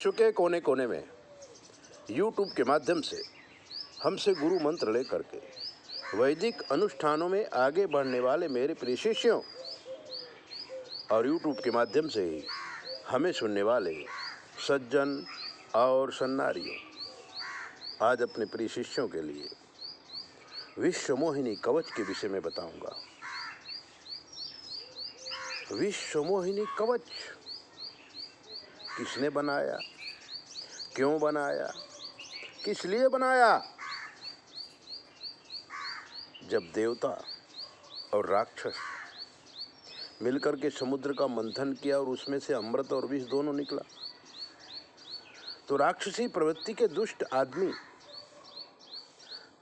विश्व के कोने कोने में YouTube के माध्यम से हमसे गुरु मंत्र लेकर के वैदिक अनुष्ठानों में आगे बढ़ने वाले मेरे प्रिय शिष्यों और YouTube के माध्यम से ही हमें सुनने वाले सज्जन और सन्नारियों, आज अपने प्रिय शिष्यों के लिए विश्व मोहिनी कवच के विषय में बताऊंगा। विश्व मोहिनी कवच किसने बनाया, क्यों बनाया, किस लिए बनाया? जब देवता और राक्षस मिलकर के समुद्र का मंथन किया और उसमें से अमृत और विष दोनों निकला, तो राक्षसी प्रवृत्ति के दुष्ट आदमी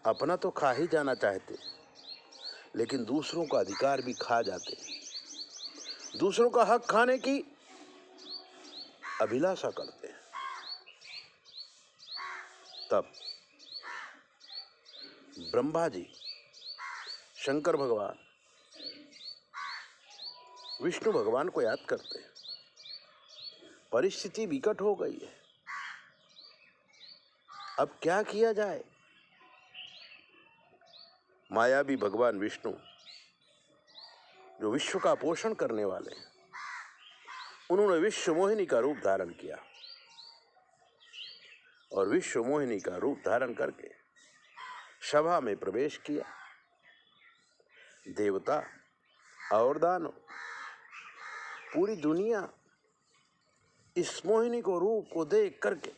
अपना तो खा ही जाना चाहते, लेकिन दूसरों का अधिकार भी खा जाते, दूसरों का हक खाने की अभिलाषा करते हैं। तब ब्रह्मा जी, शंकर भगवान, विष्णु भगवान को याद करते हैं। परिस्थिति विकट हो गई है, अब क्या किया जाए? मायावी भगवान विष्णु, जो विश्व का पोषण करने वाले हैं, उन्होंने विश्व मोहिनी का रूप धारण किया और विश्व मोहिनी का रूप धारण करके सभा में प्रवेश किया। देवता और दानव, पूरी दुनिया इस मोहिनी को रूप को देख करके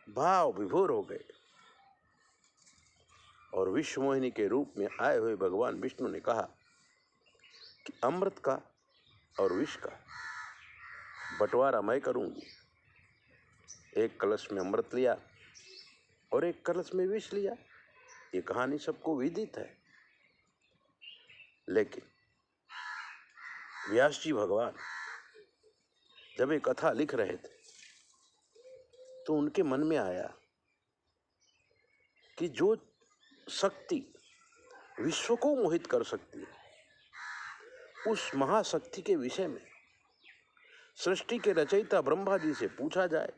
भाव विभोर हो गए और विश्व मोहिनी के रूप में आए हुए भगवान विष्णु ने कहा कि अमृत का और विष का बंटवारा मैं करूंगी। एक कलश में अमृत लिया और एक कलश में विष लिया। ये कहानी सबको विदित है, लेकिन व्यास जी भगवान जब एक कथा लिख रहे थे तो उनके मन में आया कि जो शक्ति विश्व को मोहित कर सकती है, उस महाशक्ति के विषय में सृष्टि के रचयिता ब्रह्मा जी से पूछा जाए।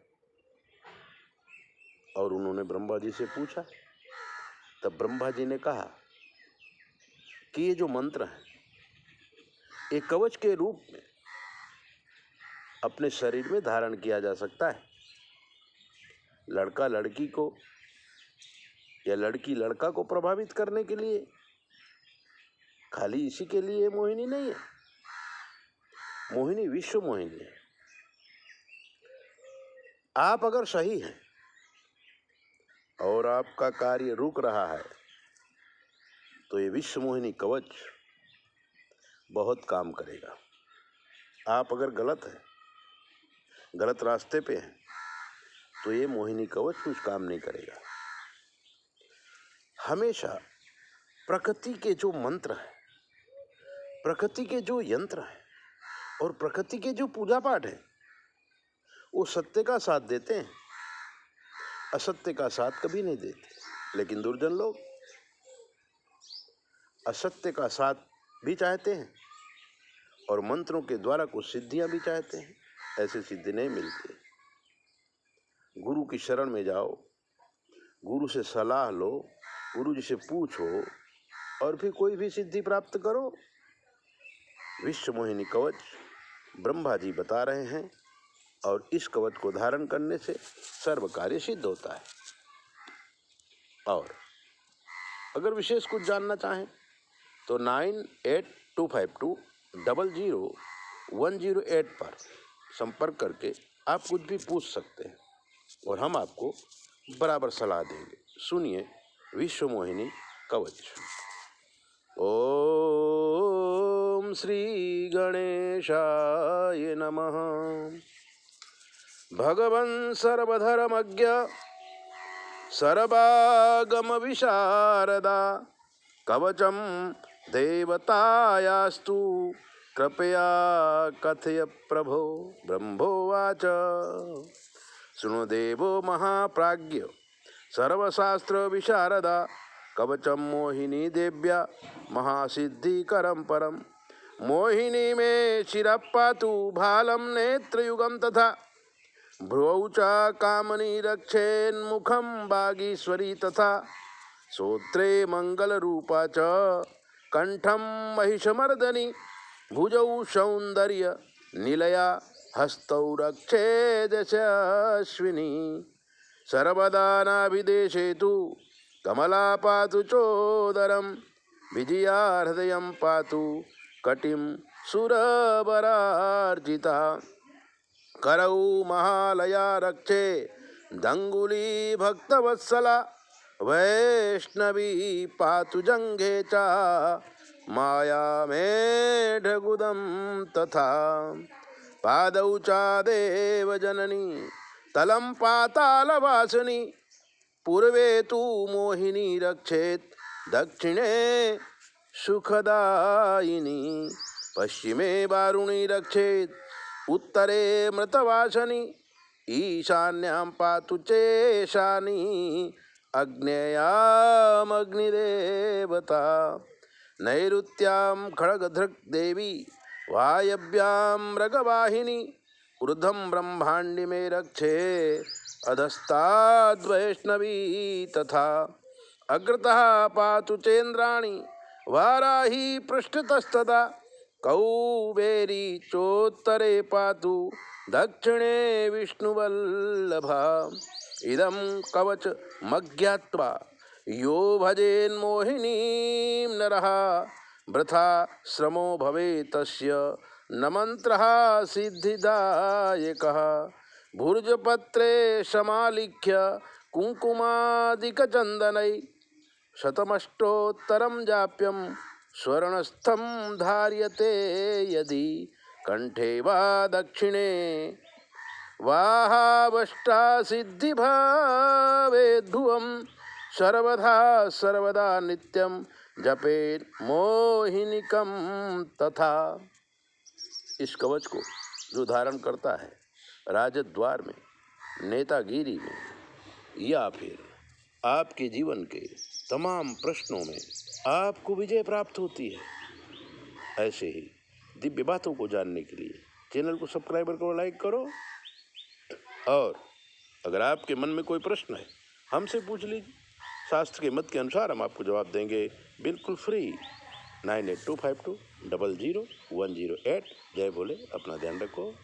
और उन्होंने ब्रह्मा जी से पूछा, तब ब्रह्मा जी ने कहा कि ये जो मंत्र है, एक कवच के रूप में अपने शरीर में धारण किया जा सकता है। लड़का लड़की को या लड़की लड़का को प्रभावित करने के लिए, खाली इसी के लिए मोहिनी नहीं है। मोहिनी विश्व मोहिनी है। आप अगर सही हैं और आपका कार्य रुक रहा है तो ये विश्व मोहिनी कवच बहुत काम करेगा। आप अगर गलत हैं, गलत रास्ते पे हैं, तो ये मोहिनी कवच कुछ काम नहीं करेगा। हमेशा प्रकृति के जो मंत्र हैं, प्रकृति के जो यंत्र हैं और प्रकृति के जो पूजा पाठ हैं, वो सत्य का साथ देते हैं, असत्य का साथ कभी नहीं देते। लेकिन दुर्जन लोग असत्य का साथ भी चाहते हैं और मंत्रों के द्वारा कुछ सिद्धियां भी चाहते हैं। ऐसे सिद्धि नहीं मिलती। गुरु की शरण में जाओ, गुरु से सलाह लो, गुरु जी से पूछो और फिर कोई भी सिद्धि प्राप्त करो। विश्व मोहिनी कवच ब्रह्मा जी बता रहे हैं और इस कवच को धारण करने से सर्व कार्य सिद्ध होता है। और अगर विशेष कुछ जानना चाहें तो 9825200108 पर संपर्क करके आप कुछ भी पूछ सकते हैं और हम आपको बराबर सलाह देंगे। सुनिए विश्व मोहिनी कवच। ओम श्री गणेशाय नमः। भगवन् सर्वधर्मज्ञ सर्वागम विशारदा कवचम देवतायास्तु कृपया कथय प्रभो। ब्रह्मोवाच शृणु देवो महाप्राज्ञ सर्वशास्त्र विशारदा कवचम मोहिनी देव्या महासिद्धिकरं परम। मोहिनी में शिरः पातु भालं नेत्रयुगं तथा भ्रुवौ च कामनी रक्षेन्मुखं बागीश्वरी तथा श्रोत्रे मङ्गलरूपा च कंठं महिषमर्दनी भुजौ सौन्दर्य निलया हस्तौ रक्षेदशस्विनी सर्वदा नाभिदेशे तु कमला पातु चोदरं विजया हृदयं पातु कटिं सुरवरार्जिता करौ महालया रक्षे दंगुली भक्तवत्सला वैष्णवी पातु जंघे च माया मेढगुदं तथा पादौ च देवजननी तलं पातालवासिनी पूर्वे तु मोहिनी रक्षेत् दक्षिणे सुखदायिनी पश्चिमे वारुणी रक्षेत् उत्तरे मृतवासनी ईशान्यां पातु चेशानी अग्नेयामग्निदेवता नैऋत्यां खड्गधृक् देवी वायव्यां मृगवाहिनी ऊर्ध्वं ब्रह्माण्डि मे रक्षे अधस्ताद्वैष्णवी तथा अग्रतः पातु चेन्द्राणि वाराही पृष्ठतस्तदा कौबेरी चोत्तरे पातु दक्षिणे विष्णुवल्लभा इदं कवच मज्ञात्वा यो भजेन्मोहिनीं नरः वृथा श्रमो भवेत् तस्य न मन्त्रः सिद्धिदायकः भुर्जपत्रे समालिख्य कुङ्कुमादिकचन्दनै शतमष्टोत्तरं जाप्यं स्वर्णस्थं धार्यते यदि कंठे वा दक्षिणे वाहावष्टा सिद्धि भवेद्भुवं सर्वदा सर्वदा नित्यं जपेत् मोहिनीकं तथा। इस कवच को जो धारण करता है राजद्वार में, नेतागिरी में या फिर आपके जीवन के तमाम प्रश्नों में आपको विजय प्राप्त होती है। ऐसे ही दिव्य बातों को जानने के लिए चैनल को सब्सक्राइब करो, लाइक करो, और अगर आपके मन में कोई प्रश्न है हमसे पूछ लीजिए। शास्त्र के मत के अनुसार हम आपको जवाब देंगे, बिल्कुल फ्री। 9825200108। जय भोले, अपना ध्यान रखो।